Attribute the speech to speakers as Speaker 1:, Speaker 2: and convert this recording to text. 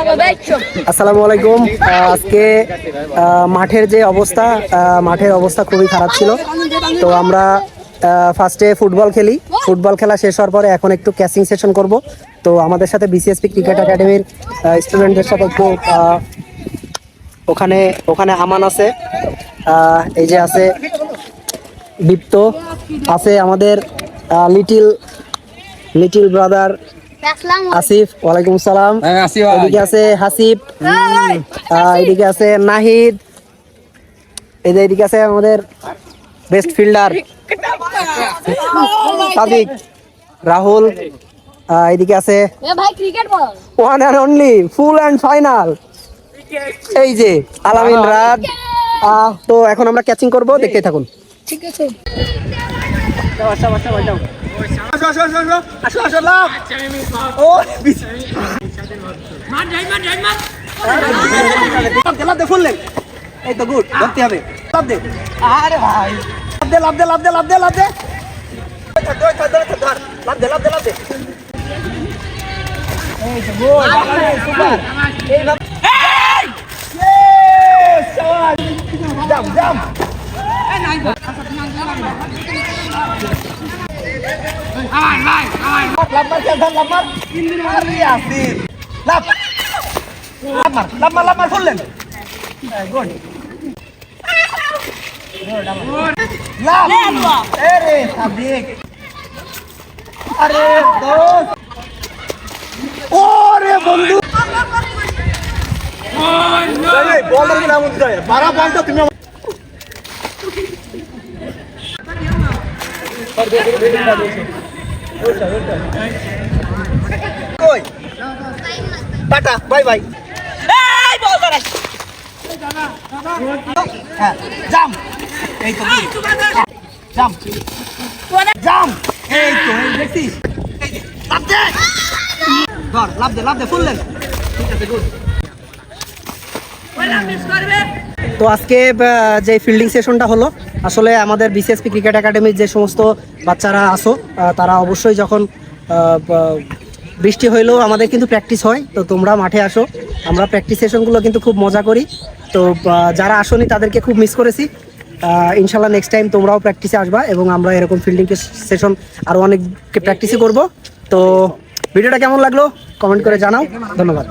Speaker 1: আসসালামু আলাইকুম। আজকে মাঠের যে অবস্থা, মাঠের অবস্থা খুবই খারাপ ছিল। তো আমরা ফার্স্টে ফুটবল খেলি, ফুটবল খেলা শেষ হওয়ার পরে এখন একটু ক্যাচিং সেশন করব। তো আমাদের সাথে বিসিএসপি ক্রিকেট একাডেমির স্টুডেন্টদের সাথে একটু ওখানে ওখানে আমান আছে, এই যে আছে দীপ্ত, আছে আমাদের লিটিল লিটিল ব্রাদার আসিফ। ওয়ালাইকুম আসসালাম। এদিকে আছে হাসিব, এদিকে আছে নাহিদ, এদিকে আছে আমাদের বেস্ট ফিল্ডার সাদিক, রাহুল, এদিকে আছে one and only full and final এই যে আলামিন রাত। তো এখন আমরা ক্যাচিং করব, দেখতে থাকুন। ঠিক আছে, এই তো গুড, ধরতে হবে। লাভ দে, আরে ভাই লাভ দে, লাভ দে, লাভ দে, লাভ দে, লাভ দে, লাভ দে, লাভ দে। এই তো গুড, সুপার। এই লাভ, জাম্প জাম্প। তুমি টাটা বাই বাই। জাম্প, এই তো জাম্প জাম্প, এই তো দেখছিস, লাভ দে, ধর, লাভ দে, লাভ দে, ফুল লেন। ঠিক আছে, গুড। তো আজকে যে ফিল্ডিং সেশনটা হলো, আসলে আমাদের বিসিএসপি ক্রিকেট একাডেমির যে সমস্ত বাচ্চারা আসো, তারা অবশ্যই যখন বৃষ্টি হইলেও আমাদের কিন্তু প্র্যাকটিস হয়। তো তোমরা মাঠে আসো, আমরা প্র্যাকটিস সেশনগুলো কিন্তু খুব মজা করি। তো যারা আসোনি তাদেরকে খুব মিস করেছি। ইনশাল্লাহ নেক্সট টাইম তোমরাও প্র্যাকটিসে আসবা এবং আমরা এরকম ফিল্ডিং সেশন আরও অনেক প্র্যাকটিসই করব। তো ভিডিওটা কেমন লাগলো কমেন্ট করে জানাও। ধন্যবাদ।